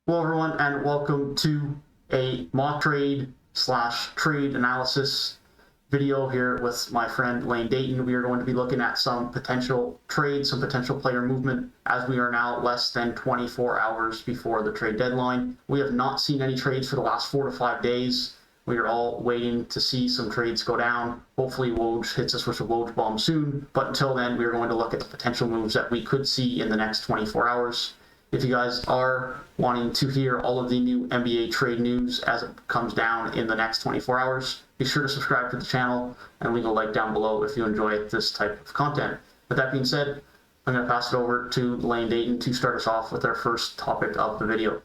Hello, everyone, and welcome to a mock trade slash trade analysis video here with my friend Lane Dayton. We are going to be looking at some potential trades, some potential player movement, as we are now less than 24 hours before the trade deadline. We have not seen any trades for the last 4 to 5 days. We are all waiting to see some trades go down. Hopefully Woj hits us with a Woj bomb soon, but until then, we are going to look at the potential moves that we could see in the next 24 hours. If you guys are wanting to hear all of the new NBA trade news as it comes down in the next 24 hours, be sure to subscribe to the channel and leave a like down below if you enjoy this type of content. With that being said, I'm going to pass it over to Lane Dayton to start us off with our first topic of the video.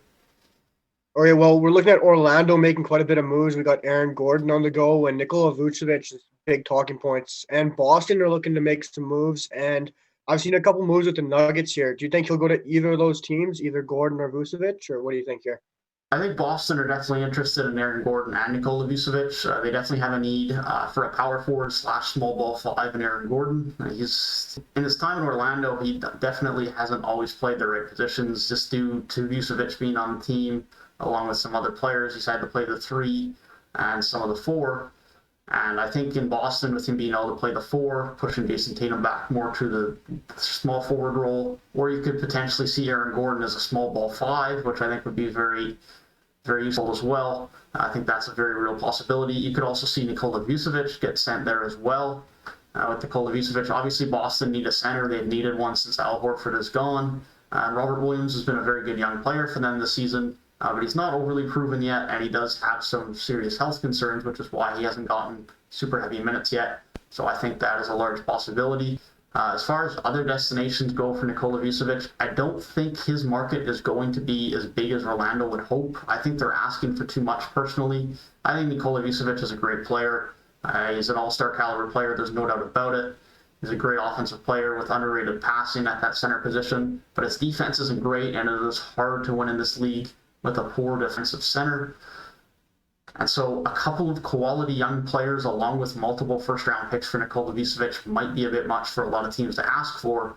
All right, well, we're looking at Orlando making quite a bit of moves. We got Aaron Gordon on the go and Nikola Vucevic is big talking points. And Boston are looking to make some moves. And I've seen a couple moves with the Nuggets here. Do you think he'll go to either of those teams, either Gordon or Vucevic, or what do you think here? I think Boston are definitely interested in Aaron Gordon and Nikola Vucevic. They definitely have a need for a power forward slash small ball five in Aaron Gordon. He's in his time in Orlando, he definitely hasn't always played the right positions just due to Vucevic being on the team along with some other players. He's had to play the three and some of the four. And I think in Boston, with him being able to play the four, pushing Jason Tatum back more to the small forward role, or you could potentially see Aaron Gordon as a small ball five, which I think would be very, very useful as well. I think that's a very real possibility. You could also see Nikola Vucevic get sent there as well. With Nikola Vucevic, obviously Boston need a center. They've needed one since Al Horford is gone. Robert Williams has been a very good young player for them this season. But he's not overly proven yet, and he does have some serious health concerns, which is why he hasn't gotten super heavy minutes yet. So I think that is a large possibility. As far as other destinations go for Nikola Vucevic, I don't think his market is going to be as big as Orlando would hope. I think they're asking for too much personally. I think Nikola Vucevic is a great player. He's an all-star caliber player, there's no doubt about it. He's a great offensive player with underrated passing at that center position, but his defense isn't great, and it is hard to win in this league with a poor defensive center. And so a couple of quality young players along with multiple first-round picks for Nikola Vucevic might be a bit much for a lot of teams to ask for.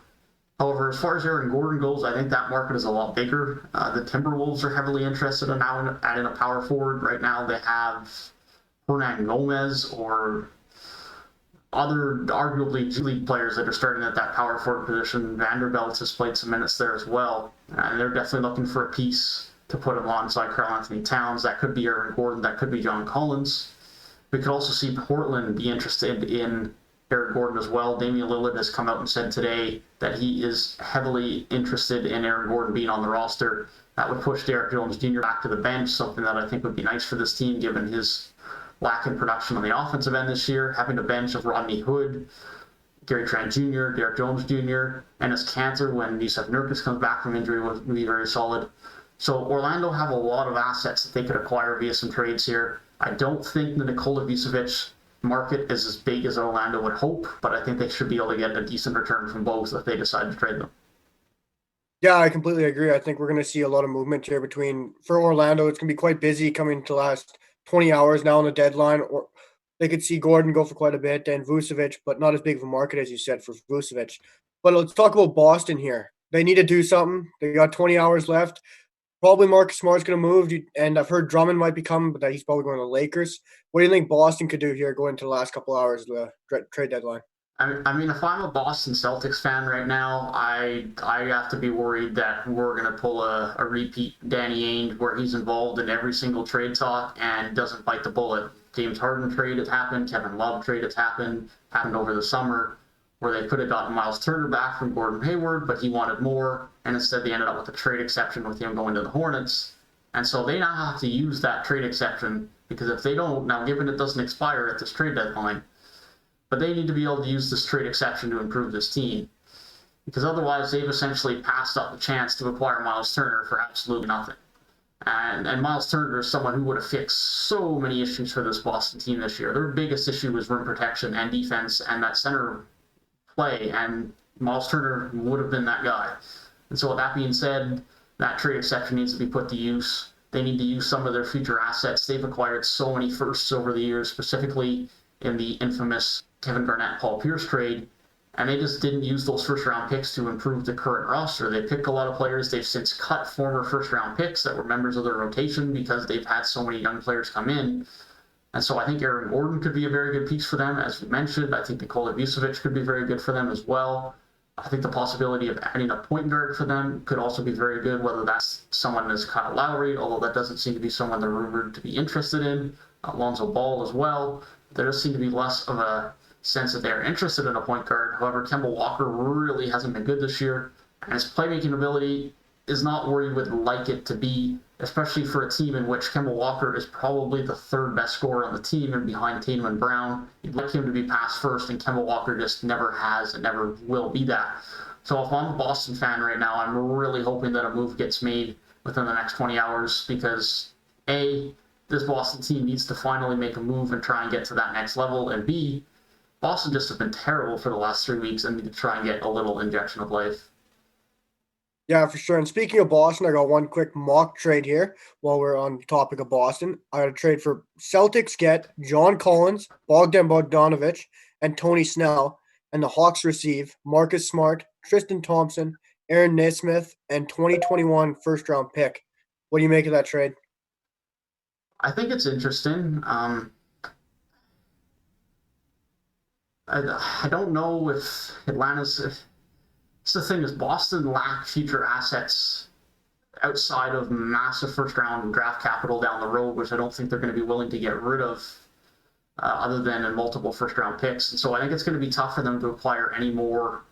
However, as far as Aaron Gordon goes, I think that market is a lot bigger. The Timberwolves are heavily interested in now adding a power forward. Right now they have Hernan Gomez or other arguably G League players that are starting at that power forward position. Vanderbilt has played some minutes there as well. And they're definitely looking for a piece to put alongside Karl-Anthony Towns. That could be Aaron Gordon, that could be John Collins. We could also see Portland be interested in Aaron Gordon as well. Damian Lillard has come out and said today that he is heavily interested in Aaron Gordon being on the roster. That would push Derrick Jones Jr. back to the bench, something that I think would be nice for this team given his lack in production on the offensive end this year. Having a bench of Rodney Hood, Gary Trent Jr., Derrick Jones Jr., and his cancer when Yusuf Nurkic comes back from injury would be very solid. So Orlando have a lot of assets that they could acquire via some trades here. I don't think the Nikola Vucevic market is as big as Orlando would hope, but I think they should be able to get a decent return from both if they decide to trade them. Yeah, I completely agree. I think we're going to see a lot of movement here for Orlando. It's going to be quite busy coming to the last 20 hours now on the deadline. Or they could see Gordon go for quite a bit and Vucevic, but not as big of a market as you said for Vucevic. But let's talk about Boston here. They need to do something. They got 20 hours left. Probably Marcus Smart's going to move, and I've heard Drummond might be coming, but that he's probably going to the Lakers. What do you think Boston could do here going into the last couple hours of the trade deadline? I mean, if I'm a Boston Celtics fan right now, I have to be worried that we're going to pull a repeat Danny Ainge where he's involved in every single trade talk and doesn't bite the bullet. James Harden trade has happened, Kevin Love trade has happened over the summer, where they could have gotten Myles Turner back from Gordon Hayward, but he wanted more, and instead they ended up with a trade exception with him going to the Hornets. And so they now have to use that trade exception, because if they don't, now given it doesn't expire at this trade deadline, but they need to be able to use this trade exception to improve this team, because otherwise they've essentially passed up the chance to acquire Myles Turner for absolutely nothing. And Myles Turner is someone who would have fixed so many issues for this Boston team this year. Their biggest issue was rim protection and defense and that center play, and Myles Turner would have been that guy. And so with that being said, that trade exception needs to be put to use. They need to use some of their future assets. They've acquired so many firsts over the years, specifically in the infamous Kevin Garnett, Paul Pierce trade, And they just didn't use those first-round picks to improve the current roster. They picked a lot of players. They've since cut former first-round picks that were members of their rotation because they've had so many young players come in. And so I think Aaron Gordon could be a very good piece for them, as we mentioned. I think Nikola Vucevic could be very good for them as well. I think the possibility of adding a point guard for them could also be very good, whether that's someone as Kyle Lowry, although that doesn't seem to be someone they're rumored to be interested in. Lonzo Ball as well. There does seem to be less of a sense that they're interested in a point guard. However, Kemba Walker really hasn't been good this year, and his playmaking ability is not where you would like it to be, especially for a team in which Kemba Walker is probably the third best scorer on the team and behind Tatum and Brown. You'd like him to be passed first, and Kemba Walker just never has and never will be that. So if I'm a Boston fan right now, I'm really hoping that a move gets made within the next 20 hours because A, this Boston team needs to finally make a move and try and get to that next level, and B, Boston just have been terrible for the last 3 weeks and need to try and get a little injection of life. Yeah, for sure. And speaking of Boston, I got one quick mock trade here while we're on the topic of Boston. I got a trade for Celtics get John Collins, Bogdan Bogdanovic, and Tony Snell, and the Hawks receive Marcus Smart, Tristan Thompson, Aaron Nesmith, and 2021 first-round pick. What do you make of that trade? I think it's interesting. I don't know if Atlanta's. It's the thing is Boston lack future assets outside of massive first-round draft capital down the road, which I don't think they're going to be willing to get rid of, other than in multiple first-round picks. And so I think it's going to be tough for them to acquire any more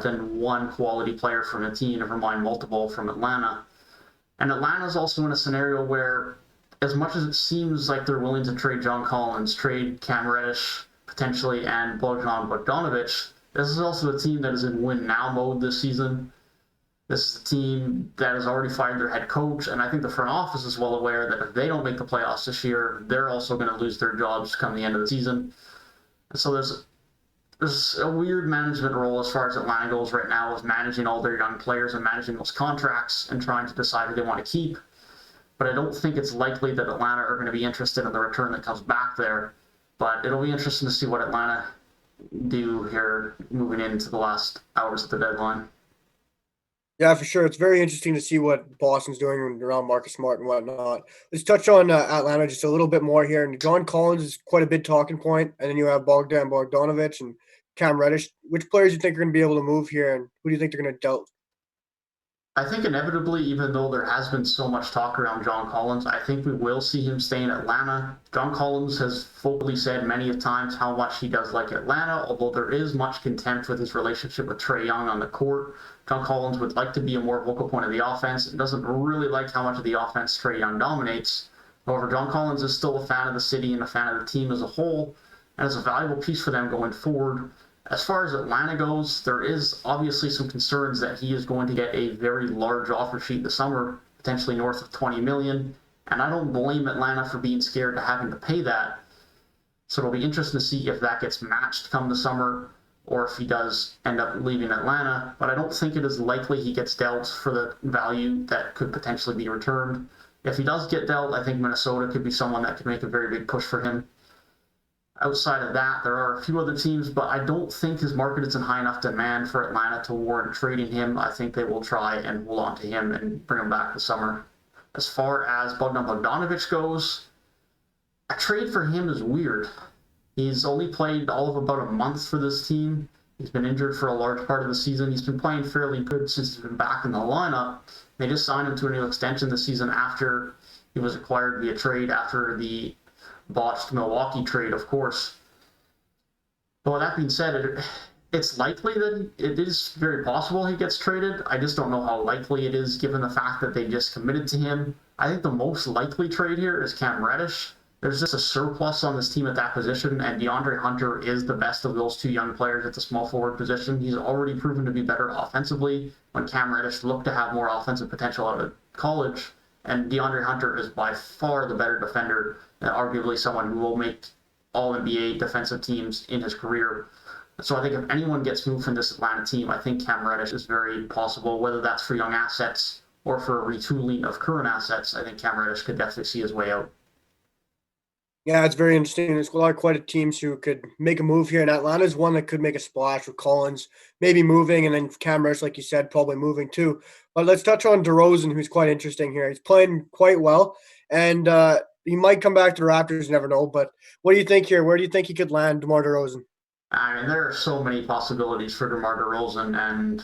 than one quality player from a team, never mind multiple from Atlanta. And Atlanta's also in a scenario where, as much as it seems like they're willing to trade John Collins, trade Cam Reddish potentially, and Bogdan Bogdanovic, this is also a team that is in win-now mode this season. This is a team that has already fired their head coach, and I think the front office is well aware that if they don't make the playoffs this year, they're also going to lose their jobs come the end of the season. And so there's a weird management role as far as Atlanta goes right now, with managing all their young players and managing those contracts and trying to decide who they want to keep. But I don't think it's likely that Atlanta are going to be interested in the return that comes back there. But it'll be interesting to see what Atlanta do here moving into the last hours of the deadline. Yeah, for sure. It's very interesting to see what Boston's doing around Marcus Smart and whatnot. Let's touch on Atlanta just a little bit more here. And John Collins is quite a big talking point. And then you have Bogdan Bogdanovic and Cam Reddish. Which players do you think are going to be able to move here, and who do you think they're going to dealt? I think inevitably, even though there has been so much talk around John Collins, I think we will see him stay in Atlanta. John Collins has vocally said many times how much he does like Atlanta, although there is much contempt with his relationship with Trae Young on the court. John Collins would like to be a more vocal point of the offense and doesn't really like how much of the offense Trae Young dominates. However, John Collins is still a fan of the city and a fan of the team as a whole, and is a valuable piece for them going forward. As far as Atlanta goes, there is obviously some concerns that he is going to get a very large offer sheet this summer, potentially north of $20 million, and I don't blame Atlanta for being scared to having to pay that. So it'll be interesting to see if that gets matched come the summer, or if he does end up leaving Atlanta, but I don't think it is likely he gets dealt for the value that could potentially be returned. If he does get dealt, I think Minnesota could be someone that could make a very big push for him. Outside of that, there are a few other teams, but I don't think his market is in high enough demand for Atlanta to warrant trading him. I think they will try and hold on to him and bring him back this summer. As far as Bogdan Bogdanovic goes, a trade for him is weird. He's only played all of about a month for this team. He's been injured for a large part of the season. He's been playing fairly good since he's been back in the lineup. They just signed him to a new extension this season after he was acquired via trade after the botched Milwaukee trade, of course. But with that being said, it's likely that it is very possible he gets traded. I just don't know how likely it is given the fact that they just committed to him. I think the most likely trade here is Cam Reddish. There's just a surplus on this team at that position, and DeAndre Hunter is the best of those two young players at the small forward position. He's already proven to be better offensively when Cam Reddish looked to have more offensive potential out of college. And DeAndre Hunter is by far the better defender, and arguably someone who will make all-NBA defensive teams in his career. So I think if anyone gets moved from this Atlanta team, I think Cam Reddish is very possible, whether that's for young assets or for a retooling of current assets. I think Cam Reddish could definitely see his way out. Yeah, it's very interesting. There's a lot of quite a teams who could make a move here, and Atlanta's one that could make a splash with Collins maybe moving, and then Cam Reddish, like you said, probably moving too. But let's touch on DeRozan, who's quite interesting here. He's playing quite well, and he might come back to the Raptors. Never know. But what do you think here? Where do you think he could land, DeMar DeRozan? I mean, there are so many possibilities for DeMar DeRozan,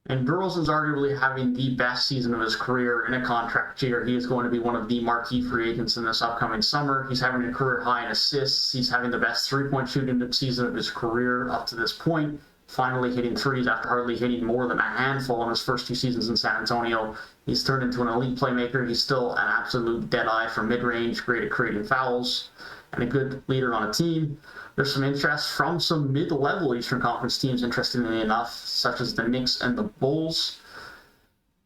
and DeRozan's arguably having the best season of his career in a contract year. He is going to be one of the marquee free agents in this upcoming summer. He's having a career high in assists. He's having the best three-point shooting season of his career up to this point, finally hitting threes after hardly hitting more than a handful in his first 2 seasons in San Antonio. He's turned into an elite playmaker. He's still an absolute dead eye for mid-range, great at creating fouls, and a good leader on a team. There's some interest from some mid-level Eastern Conference teams, interestingly enough, such as the Knicks and the Bulls.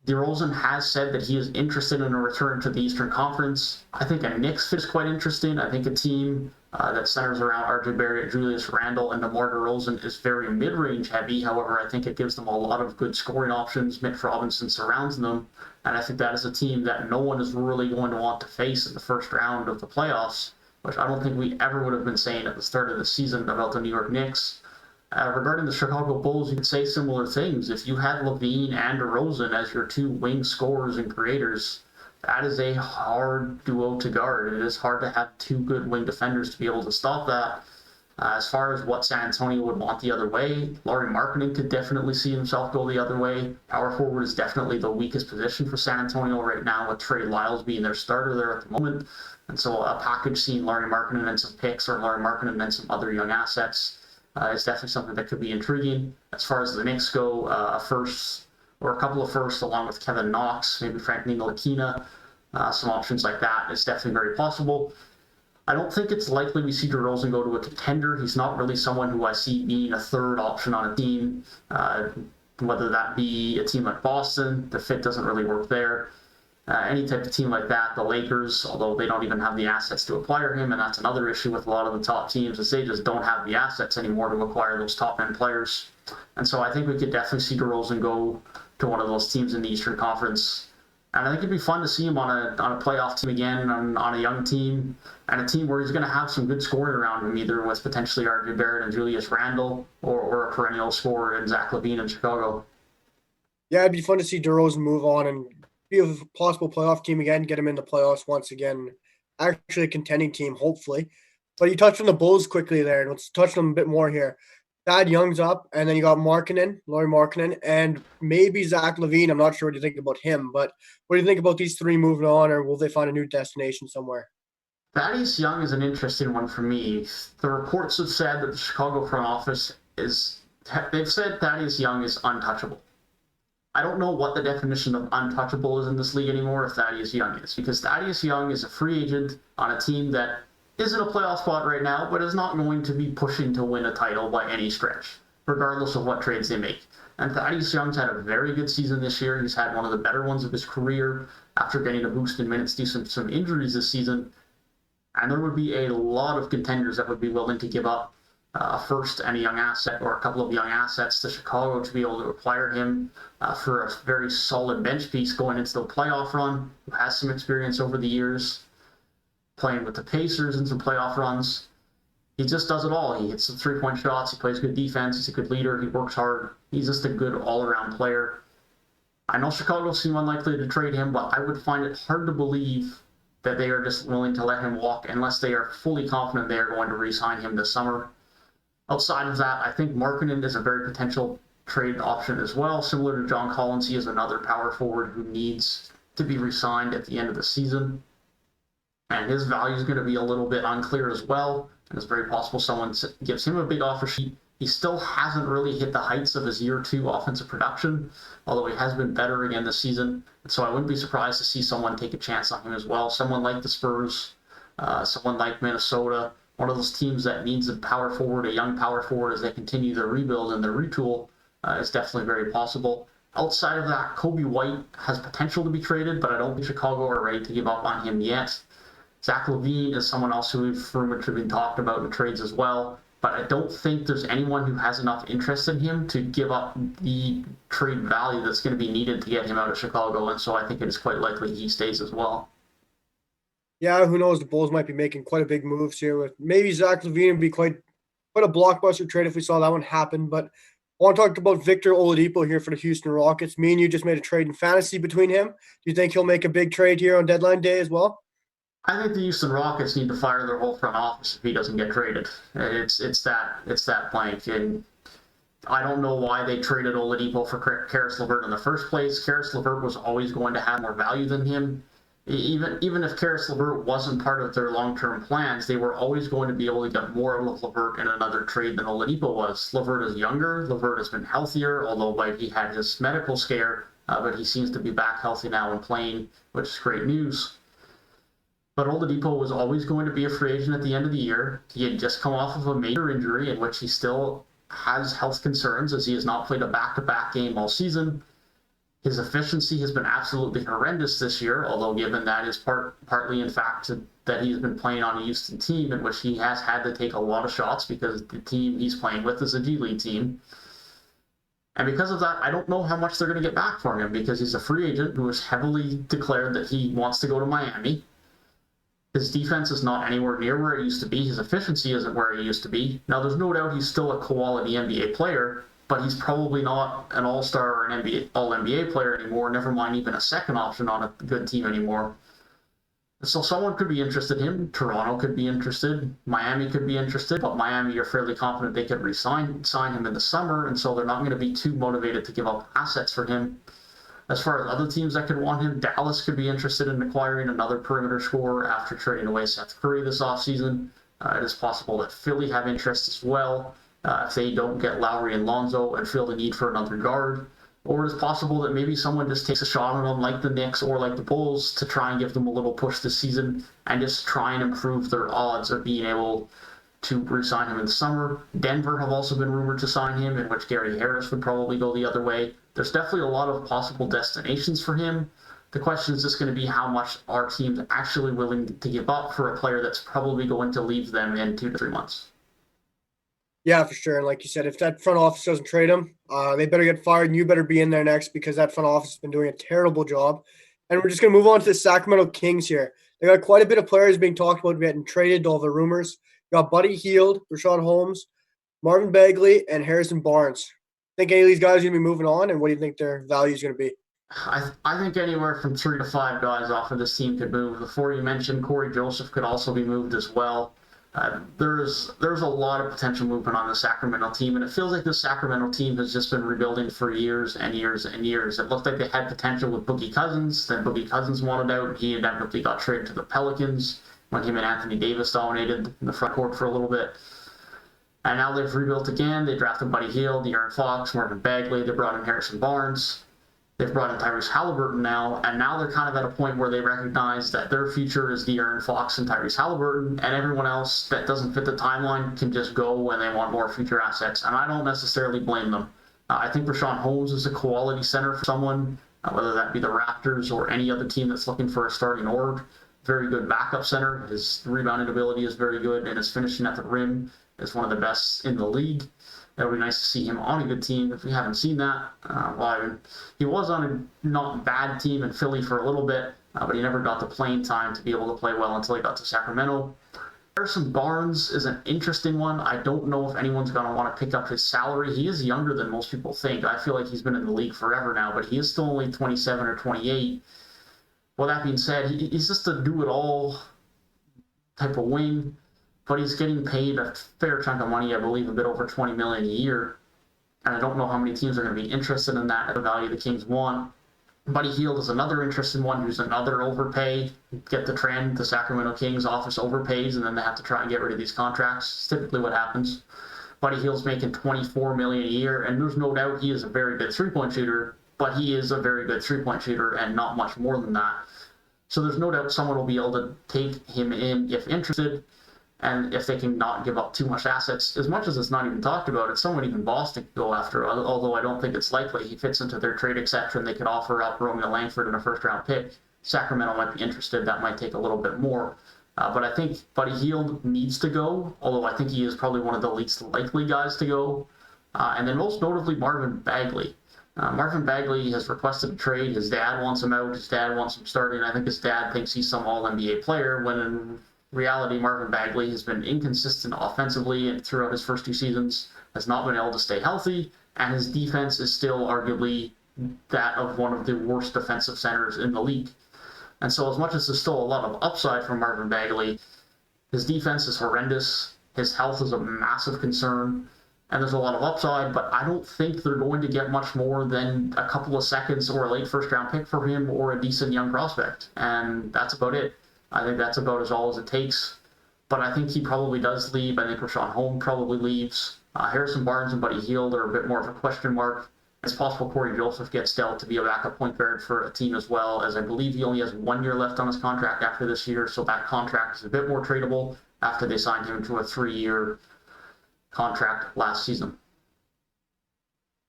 DeRozan has said that he is interested in a return to the Eastern Conference. I think a Knicks fit is quite interesting. I think a team that centers around RJ Barrett, Julius Randle, and DeMar DeRozan is very mid-range heavy. However, I think it gives them a lot of good scoring options. Mitch Robinson surrounds them, and I think that is a team that no one is really going to want to face in the first round of the playoffs, which I don't think we ever would have been saying at the start of the season about the New York Knicks. Regarding the Chicago Bulls, you could say similar things. If you had Levine and DeRozan as your two wing scorers and creators, that is a hard duo to guard. It is hard to have two good wing defenders to be able to stop that. As far as what San Antonio would want the other way, Lauri Markennen could definitely see himself go the other way. Power forward is definitely the weakest position for San Antonio right now, with Trey Lyles being their starter there at the moment. And so a package seeing Lauri Markennen and some picks, or Lauri Markennen and some other young assets, is definitely something that could be intriguing. As far as the Knicks go, a first or a couple of firsts along with Kevin Knox, maybe Frank Ntilikina, some options like that is definitely very possible. I don't think it's likely we see DeRozan go to a contender. He's not really someone who I see being a third option on a team, whether that be a team like Boston. The fit doesn't really work there. Any type of team like that, the Lakers, although they don't even have the assets to acquire him, and that's another issue with a lot of the top teams, is they just don't have the assets anymore to acquire those top-end players. And so I think we could definitely see DeRozan go to one of those teams in the Eastern Conference. And I think it'd be fun to see him on a playoff team again, on a young team, and a team where he's going to have some good scoring around him, either with potentially RJ Barrett and Julius Randle, or a perennial scorer in Zach LaVine in Chicago. Yeah, it'd be fun to see DeRozan move on and be a possible playoff team again, get him in the playoffs once again. Actually, a contending team, hopefully. But you touched on the Bulls quickly there, and let's touch on them a bit more here. Thad Young's up, and then you got Markennen, Lauri Markennen, and maybe Zach LaVine. I'm not sure what you think about him, but what do you think about these three moving on, or will they find a new destination somewhere? Thaddeus Young is an interesting one for me. The reports have said that the Chicago front office they've said Thaddeus Young is untouchable. I don't know what the definition of untouchable is in this league anymore if Thaddeus Young is, because Thaddeus Young is a free agent on a team that isn't a playoff spot right now, but is not going to be pushing to win a title by any stretch, regardless of what trades they make. And Thaddeus Young's had a very good season this year. He's had one of the better ones of his career after getting a boost in minutes due to some injuries this season. And there would be a lot of contenders that would be willing to give up a first and a young asset, or a couple of young assets, to Chicago to be able to acquire him for a very solid bench piece going into the playoff run, who has some experience over the years playing with the Pacers in some playoff runs. He just does it all. He hits the three-point shots. He plays good defense. He's a good leader. He works hard. He's just a good all-around player. I know Chicago seem unlikely to trade him, but I would find it hard to believe that they are just willing to let him walk unless they are fully confident they are going to re-sign him this summer. Outside of that, I think Markennen is a very potential trade option as well. Similar to John Collins, he is another power forward who needs to be re-signed at the end of the season. And his value is going to be a little bit unclear as well. And it's very possible someone gives him a big offer sheet. He still hasn't really hit the heights of his year two offensive production, although he has been better again this season. And so I wouldn't be surprised to see someone take a chance on him as well. Someone like the Spurs, someone like Minnesota, one of those teams that needs a power forward, a young power forward, as they continue their rebuild and their retool, is definitely very possible. Outside of that, Kobe White has potential to be traded, but I don't think Chicago are ready to give up on him yet. Zach LaVine is someone else who we've rumored to be talked about in trades as well, but I don't think there's anyone who has enough interest in him to give up the trade value that's going to be needed to get him out of Chicago, and so I think it is quite likely he stays as well. Yeah, who knows? The Bulls might be making quite a big moves here with maybe Zach Levine would be quite a blockbuster trade if we saw that one happen. But I want to talk about Victor Oladipo here for the Houston Rockets. Me and you just made a trade in fantasy between him. Do you think he'll make a big trade here on deadline day as well? I think the Houston Rockets need to fire their whole front office if he doesn't get traded. It's that blank, and I don't know why they traded Oladipo for Karis LeVert in the first place. Karis LeVert was always going to have more value than him. Even if Karis LeVert wasn't part of their long-term plans, they were always going to be able to get more out of LeVert in another trade than Oladipo was. LeVert is younger. LeVert has been healthier, although he had his medical scare, but he seems to be back healthy now and playing, which is great news. But Oladipo was always going to be a free agent at the end of the year. He had just come off of a major injury in which he still has health concerns as he has not played a back-to-back game all season. His efficiency has been absolutely horrendous this year, although given that is partly in fact that he's been playing on a Houston team in which he has had to take a lot of shots because the team he's playing with is a G League team. And because of that, I don't know how much they're going to get back for him because he's a free agent who has heavily declared that he wants to go to Miami. His defense is not anywhere near where it used to be. His efficiency isn't where it used to be. Now, there's no doubt he's still a quality NBA player, but he's probably not an all-star or an NBA, all-NBA player anymore, never mind even a second option on a good team anymore. So someone could be interested in him. Toronto could be interested. Miami could be interested, but Miami are fairly confident they could sign him in the summer, and so they're not going to be too motivated to give up assets for him. As far as other teams that could want him, Dallas could be interested in acquiring another perimeter scorer after trading away Seth Curry this offseason. It is possible that Philly have interest as well if they don't get Lowry and Lonzo and feel the need for another guard. Or it is possible that maybe someone just takes a shot on them like the Knicks or like the Bulls to try and give them a little push this season and just try and improve their odds of being able to re-sign him in the summer. Denver have also been rumored to sign him, in which Gary Harris would probably go the other way. There's definitely a lot of possible destinations for him. The question is just going to be how much are teams actually willing to give up for a player that's probably going to leave them in 2 to 3 months. Yeah, for sure. And like you said, if that front office doesn't trade him, they better get fired, and you better be in there next because that front office has been doing a terrible job. And we're just going to move on to the Sacramento Kings here. They got quite a bit of players being talked about getting traded, all the rumors. You got Buddy Hield, Richaun Holmes, Marvin Bagley, and Harrison Barnes. Think any of these guys are going to be moving on, and what do you think their value is going to be? I think anywhere from 3 to 5 guys off of this team could move. The 4 you mentioned, Cory Joseph could also be moved as well. There's a lot of potential movement on the Sacramento team, and it feels like the Sacramento team has just been rebuilding for years and years and years. It looked like they had potential with Boogie Cousins, then Boogie Cousins wanted out, and he inevitably got traded to the Pelicans when him and Anthony Davis dominated in the front court for a little bit. And now they've rebuilt again. They drafted Buddy Hield, De'Aaron Fox, Marvin Bagley. They brought in Harrison Barnes. They've brought in Tyrese Halliburton now, and now they're kind of at a point where they recognize that their future is De'Aaron Fox and Tyrese Halliburton, and everyone else that doesn't fit the timeline can just go when they want more future assets, and I don't necessarily blame them. I think Richaun Holmes is a quality center for someone, whether that be the Raptors or any other team that's looking for a starting org. Very good backup center. His rebounding ability is very good, and his finishing at the rim is one of the best in the league. It would be nice to see him on a good team. If we haven't seen that, he was on a not bad team in Philly for a little bit, but he never got the playing time to be able to play well until he got to Sacramento. Harrison Barnes is an interesting one. I don't know if anyone's going to want to pick up his salary. He is younger than most people think. I feel like he's been in the league forever now, but he is still only 27 or 28. Well, that being said, he's just a do-it-all type of wing. But he's getting paid a fair chunk of money, I believe a bit over $20 million a year. And I don't know how many teams are going to be interested in that at the value the Kings want. Buddy Hield is another interesting one who's another overpay. Get the trend, the Sacramento Kings office overpays, and then they have to try and get rid of these contracts. It's typically what happens. Buddy Hield's making $24 million a year, and there's no doubt he is a very good three-point shooter, but he is a very good three-point shooter and not much more than that. So there's no doubt someone will be able to take him in if interested. And if they can not give up too much assets, as much as it's not even talked about, it's someone even Boston could go after, although I don't think it's likely. He fits into their trade exception. They could offer up Romeo Langford in a first-round pick. Sacramento might be interested. That might take a little bit more. But I think Buddy Hield needs to go, although I think he is probably one of the least likely guys to go. And then most notably, Marvin Bagley. Marvin Bagley has requested a trade. His dad wants him out. His dad wants him starting. I think his dad thinks he's some all-NBA player, when in reality, Marvin Bagley has been inconsistent offensively and throughout his first 2 seasons, has not been able to stay healthy, and his defense is still arguably that of one of the worst defensive centers in the league. And so as much as there's still a lot of upside from Marvin Bagley, his defense is horrendous. His health is a massive concern. And there's a lot of upside, but I don't think they're going to get much more than a couple of seconds or a late first-round pick for him or a decent young prospect. And that's about it. I think that's about all as it takes. But I think he probably does leave. I think Richaun Holmes probably leaves. Harrison Barnes and Buddy Hield are a bit more of a question mark. It's possible Cory Joseph gets dealt to be a backup point guard for a team as well, as I believe he only has 1 year left on his contract after this year, so that contract is a bit more tradable after they signed him to a 3-year contract last season.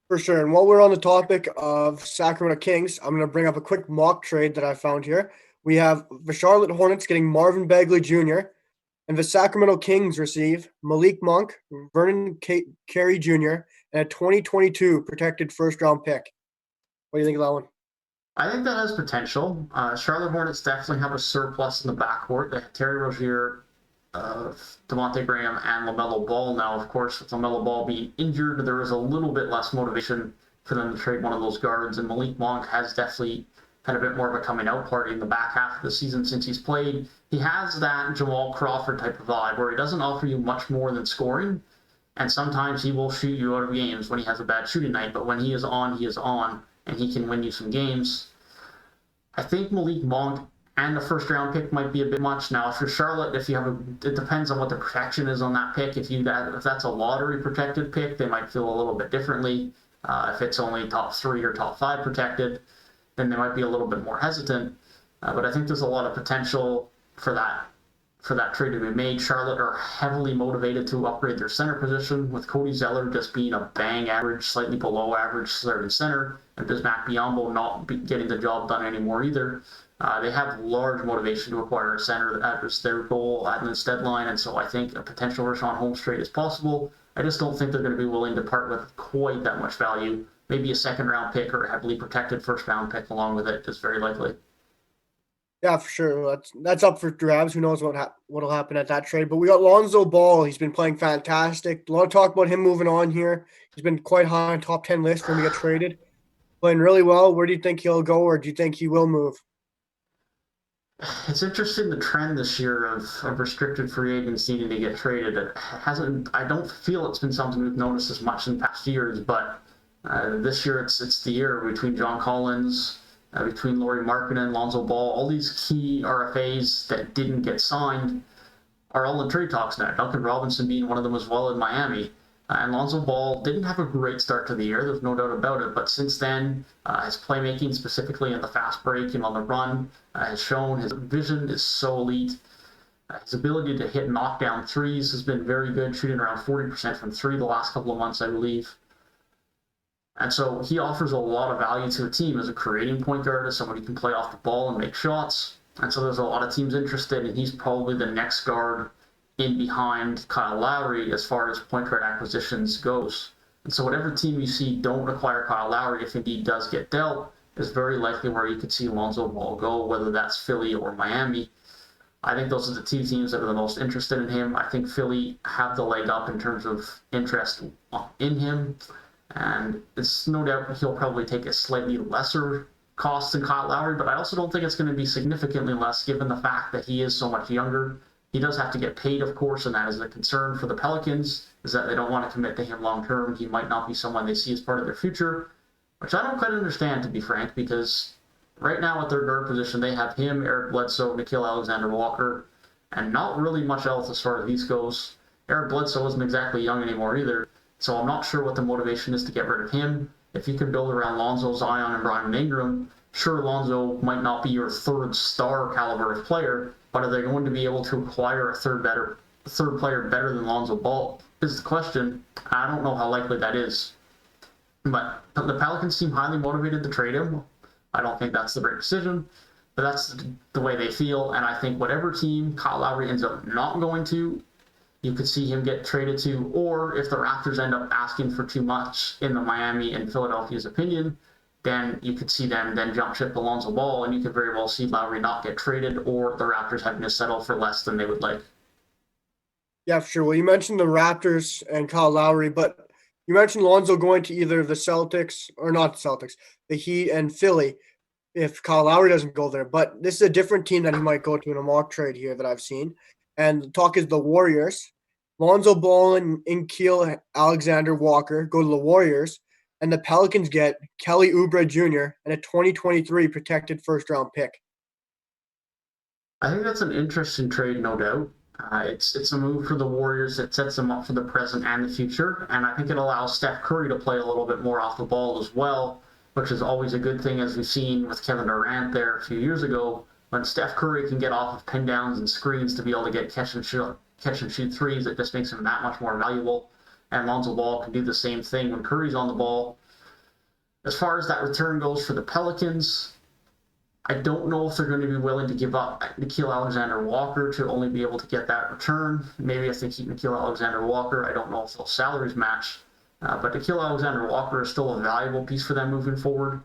For sure. And while we're on the topic of Sacramento Kings, I'm going to bring up a quick mock trade that I found here. We have the Charlotte Hornets getting Marvin Bagley Jr., and the Sacramento Kings receive Malik Monk, Vernon Carey Jr., and a 2022 protected first-round pick. What do you think of that one? I think that has potential. Charlotte Hornets definitely have a surplus in the backcourt. They have Terry Rozier, Devontae Graham, and LaMelo Ball now. Of course, with LaMelo Ball being injured, there is a little bit less motivation for them to trade one of those guards, and Malik Monk has definitely had a bit more of a coming out party in the back half of the season since he's played. He has that Jamal Crawford type of vibe where he doesn't offer you much more than scoring, and sometimes he will shoot you out of games when he has a bad shooting night, but when he is on, and he can win you some games. I think Malik Monk and a first-round pick might be a bit much. Now, if you're Charlotte, it depends on what the protection is on that pick. If that's a lottery-protected pick, they might feel a little bit differently. If it's only top 3 or top 5 protected, then they might be a little bit more hesitant. But I think there's a lot of potential for that trade to be made. Charlotte are heavily motivated to upgrade their center position, with Cody Zeller just being a bang average, slightly below average starting center, and Bismack Biyombo not getting the job done anymore either. They have large motivation to acquire a center. That was their goal at this deadline, and so I think a potential Richaun Holmes trade is possible. I just don't think they're going to be willing to part with quite that much value. Maybe a second-round pick or a heavily protected first-round pick along with it is very likely. Yeah, for sure. That's up for grabs. Who knows what'll happen at that trade? But we got Lonzo Ball. He's been playing fantastic. A lot of talk about him moving on here. He's been quite high on top 10 list when he gets traded. Playing really well. Where do you think he'll go, or do you think he will move? It's interesting, the trend this year of restricted free agents needing to get traded. I don't feel it's been something we've noticed as much in past years, but this year it's the year between John Collins, between Lauri Markennen, Lonzo Ball, all these key RFAs that didn't get signed are all in trade talks now. Duncan Robinson being one of them as well in Miami. And Lonzo Ball didn't have a great start to the year, there's no doubt about it, but since then, his playmaking, specifically in the fast break and on the run, has shown his vision is so elite. His ability to hit knockdown threes has been very good, shooting around 40% from 3 the last couple of months, I believe. And so he offers a lot of value to a team as a creating point guard, as someone who can play off the ball and make shots. And so there's a lot of teams interested, and he's probably the next guard in behind Kyle Lowry as far as point guard acquisitions goes. And so whatever team you see don't acquire Kyle Lowry, if indeed does get dealt, is very likely where you could see Lonzo Ball go, whether that's Philly or Miami. I think those are the 2 teams that are the most interested in him. I think Philly have the leg up in terms of interest in him, and it's no doubt he'll probably take a slightly lesser cost than Kyle Lowry, but I also don't think it's going to be significantly less given the fact that he is so much younger. He does have to get paid, of course, and that is a concern for the Pelicans, is that they don't want to commit to him long term. He might not be someone they see as part of their future, which I don't quite understand, to be frank, because right now at their guard position, they have him, Eric Bledsoe, Nickeil Alexander-Walker, and not really much else as far as these goes. Eric Bledsoe isn't exactly young anymore either, so I'm not sure what the motivation is to get rid of him. If you can build around Lonzo, Zion, and Brandon Ingram, sure, Lonzo might not be your third star caliber of player, but are they going to be able to acquire a third player better than Lonzo Ball? Is the question. I don't know how likely that is. But the Pelicans seem highly motivated to trade him. I don't think that's the right decision, but that's the way they feel. And I think whatever team Kyle Lowry ends up not going to, you could see him get traded to, or if the Raptors end up asking for too much in the Miami and Philadelphia's opinion, then you could see them then jump ship Lonzo Ball, and you could very well see Lowry not get traded, or the Raptors having to settle for less than they would like. Yeah, for sure. Well, you mentioned the Raptors and Kyle Lowry, but you mentioned Lonzo going to either the Celtics or not the Celtics, the Heat and Philly if Kyle Lowry doesn't go there. But this is a different team that he might go to in a mock trade here that I've seen. And the talk is the Warriors. Lonzo Ball and Nikhil Alexander Walker go to the Warriors, and the Pelicans get Kelly Oubre Jr. and a 2023 protected first-round pick. I think that's an interesting trade, no doubt. It's a move for the Warriors that sets them up for the present and the future, and I think it allows Steph Curry to play a little bit more off the ball as well, which is always a good thing, as we've seen with Kevin Durant there a few years ago. When Steph Curry can get off of pin downs and screens to be able to get catch and shoot threes, it just makes him that much more valuable. And Lonzo Ball can do the same thing when Curry's on the ball. As far as that return goes for the Pelicans, I don't know if they're going to be willing to give up Nikhil Alexander Walker to only be able to get that return. Maybe if they keep Nikhil Alexander Walker, I don't know if those salaries match. But Nikhil Alexander Walker is still a valuable piece for them moving forward.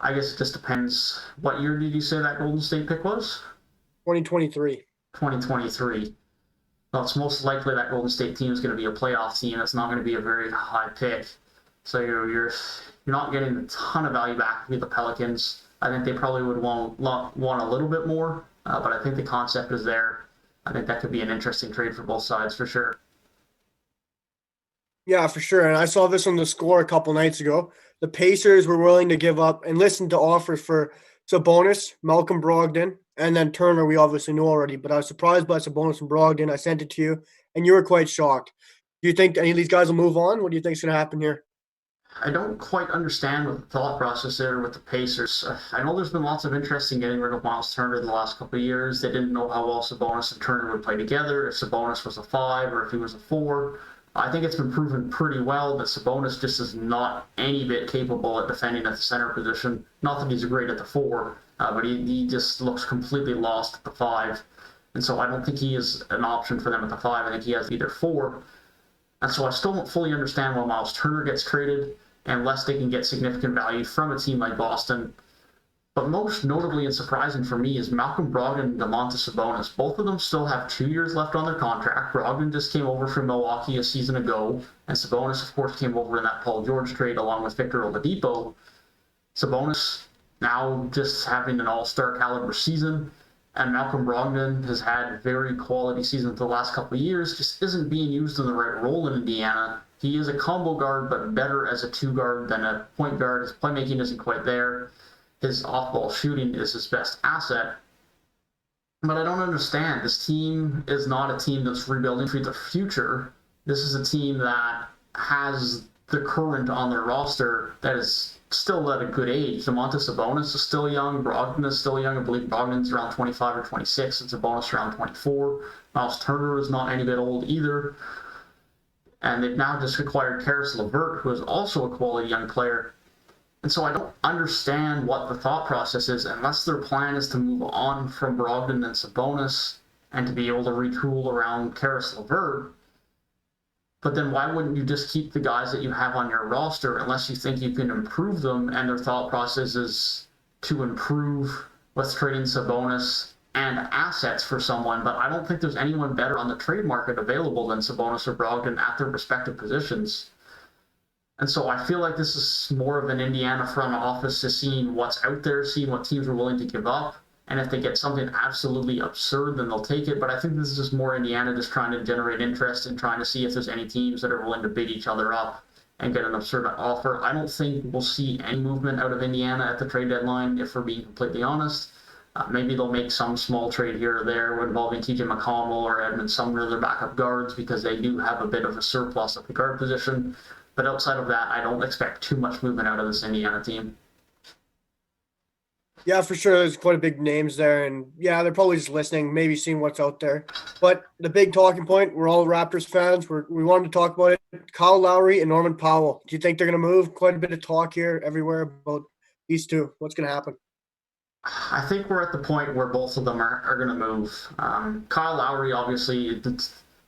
I guess it just depends. What year did you say that Golden State pick was? 2023. 2023. Well, it's most likely that Golden State team is going to be a playoff team. It's not going to be a very high pick. So you're not getting a ton of value back with the Pelicans. I think they probably would want a little bit more, but I think the concept is there. I think that could be an interesting trade for both sides for sure. Yeah, for sure. And I saw this on the Score a couple nights ago. The Pacers were willing to give up and listen to offers for Sabonis, Malcolm Brogdon, and then Turner, we obviously knew already. But I was surprised by Sabonis and Brogdon. I sent it to you, and you were quite shocked. Do you think any of these guys will move on? What do you think is going to happen here? I don't quite understand what the thought process there with the Pacers. I know there's been lots of interest in getting rid of Myles Turner the last couple of years. They didn't know how well Sabonis and Turner would play together, if Sabonis was a 5 or if he was a 4. I think it's been proven pretty well that Sabonis just is not any bit capable at defending at the center position. Not that he's great at the 4, but he just looks completely lost at the 5. And so I don't think he is an option for them at the 5. I think he has either 4. And so I still don't fully understand why Myles Turner gets traded unless they can get significant value from a team like Boston. But most notably and surprising for me is Malcolm Brogdon and Damontas Sabonis. Both of them still have 2 years left on their contract. Brogdon just came over from Milwaukee a season ago, and Sabonis, of course, came over in that Paul George trade along with Victor Oladipo. Sabonis now just having an all-star caliber season, and Malcolm Brogdon has had very quality seasons the last couple of years, just isn't being used in the right role in Indiana. He is a combo guard, but better as a 2 guard than a point guard. His playmaking isn't quite there. His off-ball shooting is his best asset. But I don't understand. This team is not a team that's rebuilding for the future. This is a team that has the current on their roster that is still at a good age. Domantas Sabonis is still young. Brogdon is still young. I believe Brogdon's around 25 or 26, and Sabonis around 24. Myles Turner is not any bit old either. And they've now just acquired Caris LeVert, who is also a quality young player. And so I don't understand what the thought process is unless their plan is to move on from Brogdon and Sabonis and to be able to retool around Caris LeVert. But then why wouldn't you just keep the guys that you have on your roster unless you think you can improve them, and their thought process is to improve with trading Sabonis and assets for someone? But I don't think there's anyone better on the trade market available than Sabonis or Brogdon at their respective positions. And so I feel like this is more of an Indiana front office, just seeing what's out there, seeing what teams are willing to give up. And if they get something absolutely absurd, then they'll take it. But I think this is just more Indiana just trying to generate interest and trying to see if there's any teams that are willing to bid each other up and get an absurd offer. I don't think we'll see any movement out of Indiana at the trade deadline, if we're being completely honest. Maybe they'll make some small trade here or there involving TJ McConnell or Edmund Sumner, their backup guards, because they do have a bit of a surplus at the guard position. But outside of that, I don't expect too much movement out of this Indiana team. Yeah, for sure. There's quite a big names there. And yeah, they're probably just listening, maybe seeing what's out there. But the big talking point, we're all Raptors fans. We wanted to talk about it. Kyle Lowry and Norman Powell. Do you think they're going to move? Quite a bit of talk here everywhere about these two. What's going to happen? I think we're at the point where both of them are going to move. Kyle Lowry, obviously,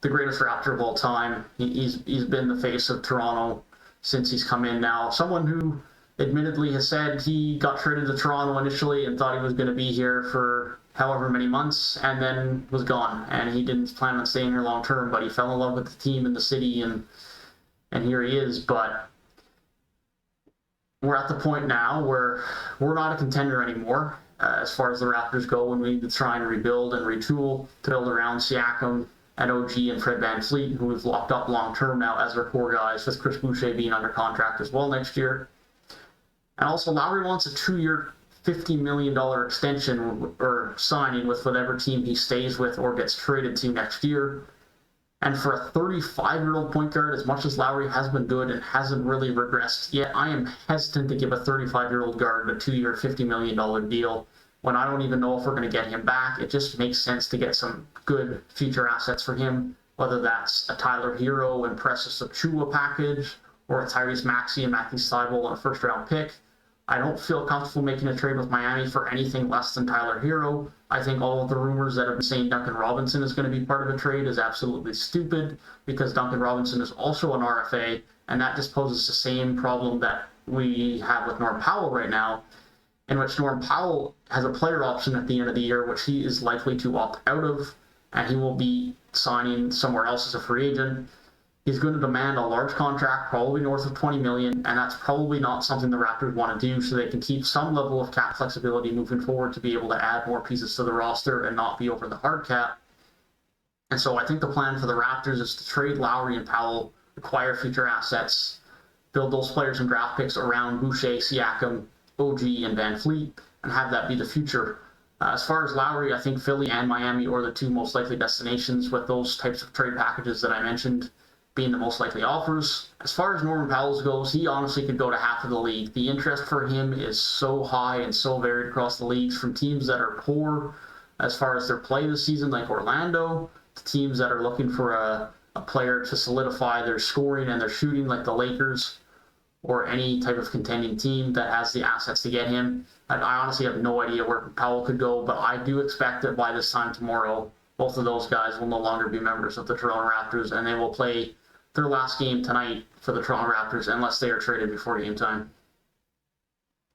the greatest Raptor of all time. He's been the face of Toronto since he's come in now. Someone who admittedly has said he got traded to Toronto initially and thought he was going to be here for however many months and then was gone. And he didn't plan on staying here long term, but he fell in love with the team and the city, and here he is. But we're at the point now where we're not a contender anymore as far as the Raptors go, and we need to try and rebuild and retool to build around Siakam and OG and Fred VanVleet, who we've locked up long term now as our core guys, with Chris Boucher being under contract as well next year. And also, Lowry wants a 2-year, $50 million extension or signing with whatever team he stays with or gets traded to next year. And for a 35-year-old point guard, as much as Lowry has been good and hasn't really regressed yet, I am hesitant to give a 35-year-old guard a 2-year, $50 million deal when I don't even know if we're going to get him back. It just makes sense to get some good future assets for him, whether that's a Tyler Hero and Precious Achiuwa package or a Tyrese Maxey and Matthew Thybulle and a first-round pick. I don't feel comfortable making a trade with Miami for anything less than Tyler Hero. I think all of the rumors that have been saying Duncan Robinson is going to be part of a trade is absolutely stupid, because Duncan Robinson is also an RFA, and that just poses the same problem that we have with Norm Powell right now, in which Norm Powell has a player option at the end of the year, which he is likely to opt out of, and he will be signing somewhere else as a free agent. He's going to demand a large contract, probably north of $20 million, and that's probably not something the Raptors want to do, so they can keep some level of cap flexibility moving forward to be able to add more pieces to the roster and not be over the hard cap. And so I think the plan for the Raptors is to trade Lowry and Powell, acquire future assets, build those players and draft picks around Boucher, Siakam, OG, and VanVleet, and have that be the future. As far as Lowry, I think Philly and Miami are the two most likely destinations, with those types of trade packages that I mentioned being the most likely offers. As far as Norman Powell goes, he honestly could go to half of the league. The interest for him is so high and so varied across the leagues, from teams that are poor as far as their play this season, like Orlando, to teams that are looking for a player to solidify their scoring and their shooting, like the Lakers, or any type of contending team that has the assets to get him. I honestly have no idea where Powell could go, but I do expect that by this time tomorrow, both of those guys will no longer be members of the Toronto Raptors, and they will play their last game tonight for the Toronto Raptors, unless they are traded before game time.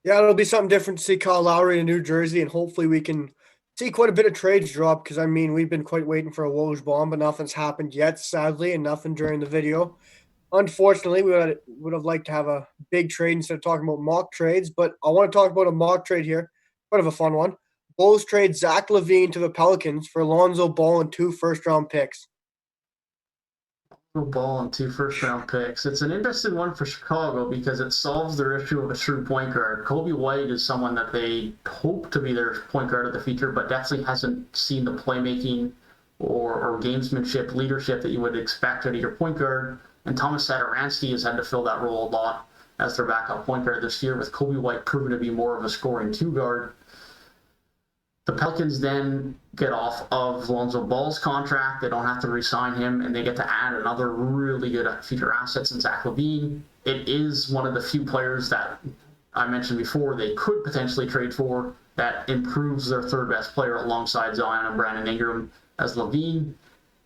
Yeah, it'll be something different to see Kyle Lowry in New Jersey, and hopefully we can see quite a bit of trades drop, because, I mean, we've been quite waiting for a Woj bomb, but nothing's happened yet, sadly, and nothing during the video. Unfortunately, we would have liked to have a big trade instead of talking about mock trades, but I want to talk about a mock trade here. Kind of a fun one. Bulls trade Zach Levine to the Pelicans for Lonzo Ball and 2 first-round picks. Ball and 2 first-round picks. It's an interesting one for Chicago because it solves their issue of a true point guard. Kobe White is someone that they hope to be their point guard of the future, but definitely hasn't seen the playmaking or gamesmanship, leadership that you would expect out of your point guard. And Thomas Satoransky has had to fill that role a lot as their backup point guard this year, with Kobe White proven to be more of a scoring 2 guard. The Pelicans then get off of Lonzo Ball's contract. They don't have to re-sign him, and they get to add another really good future assets in Zach Levine. It is one of the few players that I mentioned before they could potentially trade for that improves their third best player alongside Zion and Brandon Ingram as Levine.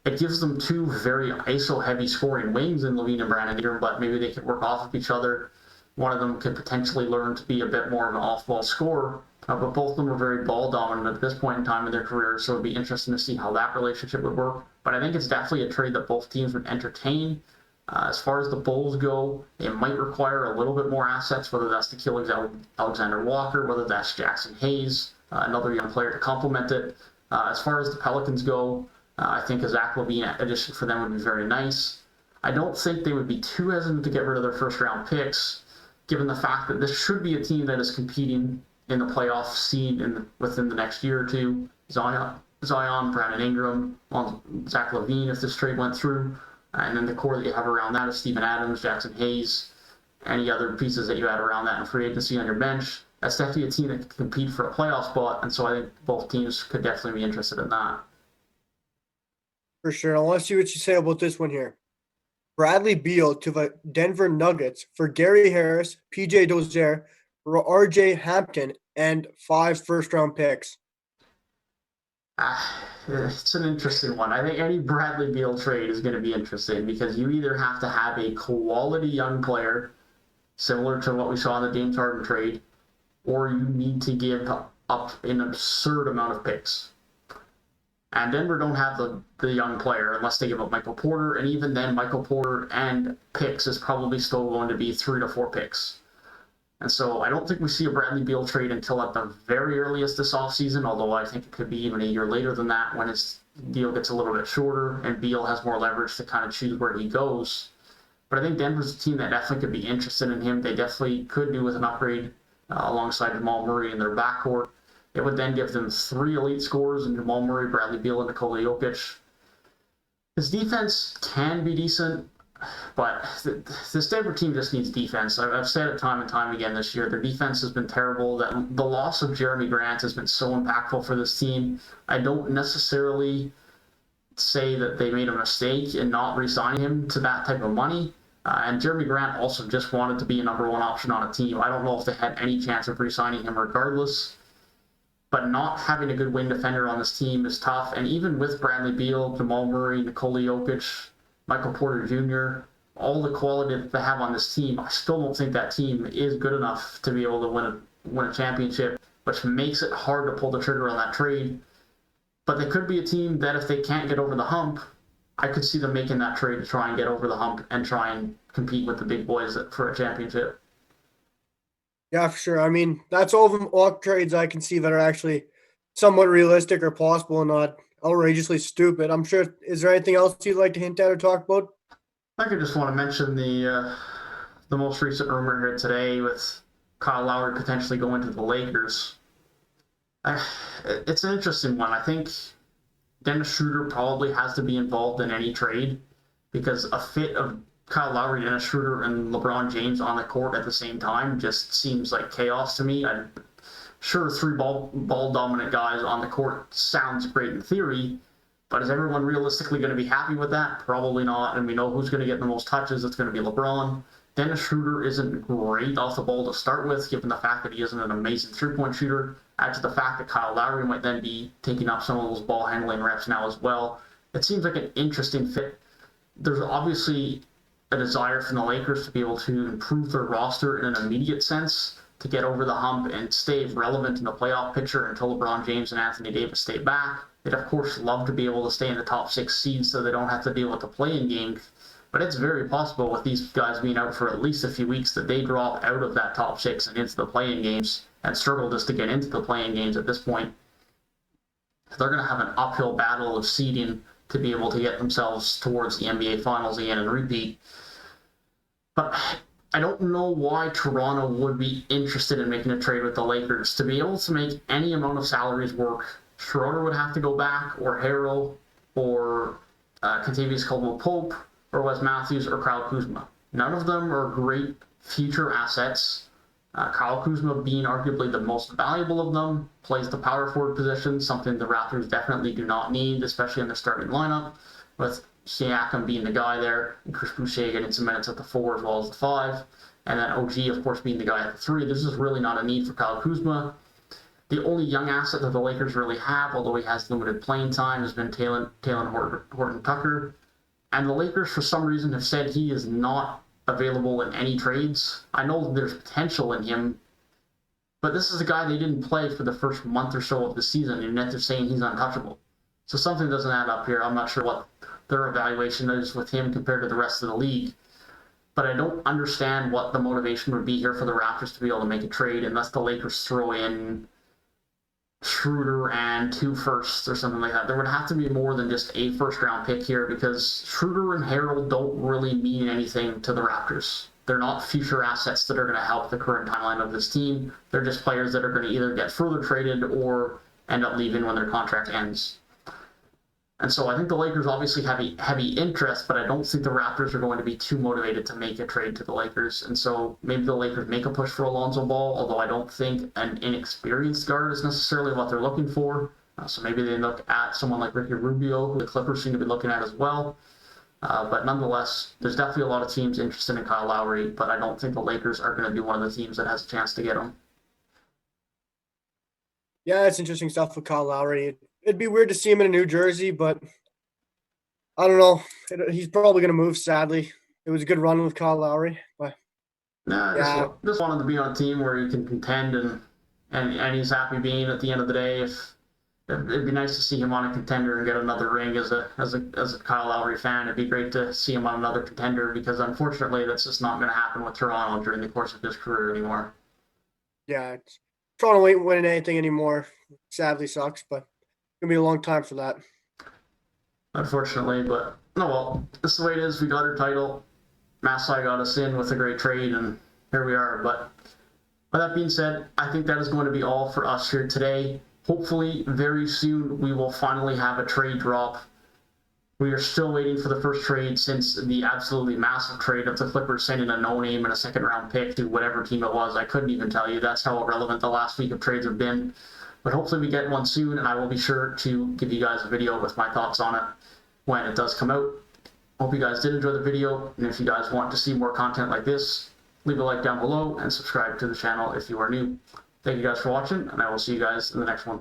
It gives them 2 very ISO-heavy scoring wings in Levine and Brandon Ingram, but maybe they can work off of each other. One of them could potentially learn to be a bit more of an off-ball scorer. But both of them are very ball dominant at this point in time in their career, so it'd be interesting to see how that relationship would work. But I think it's definitely a trade that both teams would entertain. As far as the Bulls go, they might require a little bit more assets, whether that's to kill Alexander Walker, whether that's Jackson Hayes, another young player to complement it. As far as the Pelicans go, I think a Zach Levine addition for them would be very nice. I don't think they would be too hesitant to get rid of their first-round picks, given the fact that this should be a team that is competing in the playoff scene within the next year or two. Zion, Brandon Ingram, Zach Levine, if this trade went through, and then the core that you have around that is Steven Adams, Jackson Hayes, any other pieces that you add around that in free agency on your bench. That's definitely a team that can compete for a playoff spot, and so I think both teams could definitely be interested in that. For sure. I want to see what you say about this one here. Bradley Beal to the Denver Nuggets for Gary Harris, PJ Dozier, RJ Hampton, and 5 first-round picks. It's an interesting one. I think any Bradley Beal trade is going to be interesting because you either have to have a quality young player, similar to what we saw in the James Harden trade, or you need to give up an absurd amount of picks. And Denver don't have the young player unless they give up Michael Porter, and even then, Michael Porter and picks is probably still going to be 3 to 4 picks. And so I don't think we see a Bradley Beal trade until at the very earliest this offseason, although I think it could be even a year later than that when his deal gets a little bit shorter and Beal has more leverage to kind of choose where he goes. But I think Denver's a team that definitely could be interested in him. They definitely could do with an upgrade alongside Jamal Murray in their backcourt. It would then give them 3 elite scorers in Jamal Murray, Bradley Beal, and Nikola Jokic. His defense can be decent, but this Denver team just needs defense. I've said it time and time again this year. Their defense has been terrible. That the loss of Jeremy Grant has been so impactful for this team. I don't necessarily say that they made a mistake in not re-signing him to that type of money. And Jeremy Grant also just wanted to be a number 1 option on a team. I don't know if they had any chance of re-signing him regardless. But not having a good wing defender on this team is tough. And even with Bradley Beal, Jamal Murray, Nikola Jokic, Michael Porter Jr., all the quality that they have on this team, I still don't think that team is good enough to be able to win a championship, which makes it hard to pull the trigger on that trade. But they could be a team that if they can't get over the hump, I could see them making that trade to try and get over the hump and try and compete with the big boys for a championship. Yeah, for sure. I mean, that's all trades I can see that are actually somewhat realistic or possible and not outrageously stupid. I'm sure. Is there anything else you'd like to hint at or talk about? I could just want to mention the most recent rumor here today with Kyle Lowry potentially going to the Lakers. It's an interesting one. I think Dennis Schroeder probably has to be involved in any trade because a fit of Kyle Lowry, Dennis Schroeder, and LeBron James on the court at the same time just seems like chaos to me. I'm sure 3 ball dominant guys on the court sounds great in theory, but is everyone realistically going to be happy with that? Probably not. And we know who's going to get the most touches. It's going to be LeBron. Dennis Schroeder isn't great off the ball to start with, given the fact that he isn't an amazing 3-point shooter. Add to the fact that Kyle Lowry might then be taking up some of those ball handling reps now as well. It seems like an interesting fit. There's obviously a desire from the Lakers to be able to improve their roster in an immediate sense, to get over the hump and stay relevant in the playoff picture until LeBron James and Anthony Davis stay back. They'd, of course, love to be able to stay in the top 6 seeds so they don't have to deal with the play-in game. But it's very possible with these guys being out for at least a few weeks that they drop out of that top 6 and into the play-in games and struggle just to get into the play-in games at this point. They're going to have an uphill battle of seeding to be able to get themselves towards the NBA Finals again and repeat. But I don't know why Toronto would be interested in making a trade with the Lakers. To be able to make any amount of salaries work, Schroeder would have to go back, or Harrell, or Kentavious Caldwell-Pope, or Wes Matthews, or Kyle Kuzma. None of them are great future assets. Kyle Kuzma, being arguably the most valuable of them, plays the power forward position, something the Raptors definitely do not need, especially in their starting lineup, with Siakam being the guy there, and Chris Boucher getting some minutes at the 4 as well as the 5, and then OG, of course, being the guy at the 3. This is really not a need for Kyle Kuzma. The only young asset that the Lakers really have, although he has limited playing time, has been Talen Horton-Tucker. And the Lakers, for some reason, have said he is not available in any trades. I know there's potential in him, but this is a guy they didn't play for the first month or so of the season, and yet they're saying he's untouchable. So something doesn't add up here. I'm not sure what their evaluation is with him compared to the rest of the league. But I don't understand what the motivation would be here for the Raptors to be able to make a trade unless the Lakers throw in Schroeder and 2 firsts or something like that. There would have to be more than just a first-round pick here because Schroeder and Harrell don't really mean anything to the Raptors. They're not future assets that are going to help the current timeline of this team. They're just players that are going to either get further traded or end up leaving when their contract ends. And so I think the Lakers obviously have heavy interest, but I don't think the Raptors are going to be too motivated to make a trade to the Lakers. And so maybe the Lakers make a push for Lonzo Ball, although I don't think an inexperienced guard is necessarily what they're looking for. So maybe they look at someone like Ricky Rubio, who the Clippers seem to be looking at as well. But nonetheless, there's definitely a lot of teams interested in Kyle Lowry, but I don't think the Lakers are going to be one of the teams that has a chance to get him. Yeah, it's interesting stuff with Kyle Lowry. it'd be weird to see him in a New Jersey, but I don't know. He's probably going to move, sadly. It was a good run with Kyle Lowry, but Nah, yeah, just wanted to be on a team where he can contend and he's happy being at the end of the day. If it'd be nice to see him on a contender and get another ring as a Kyle Lowry fan. It'd be great to see him on another contender because unfortunately that's just not going to happen with Toronto during the course of his career anymore. yeah. Toronto ain't winning anything anymore. Sadly sucks, but it's going to be a long time for that. Unfortunately, but no, well, this is the way it is. We got our title. Masai got us in with a great trade, and here we are. But with that being said, I think that is going to be all for us here today. Hopefully, very soon, we will finally have a trade drop. We are still waiting for the first trade since the absolutely massive trade of the Clippers sending a no-name and a second-round pick to whatever team it was. I couldn't even tell you. That's how irrelevant the last week of trades have been. But hopefully we get one soon, and I will be sure to give you guys a video with my thoughts on it when it does come out. Hope you guys did enjoy the video, and if you guys want to see more content like this, leave a like down below and subscribe to the channel if you are new. Thank you guys for watching, and I will see you guys in the next one.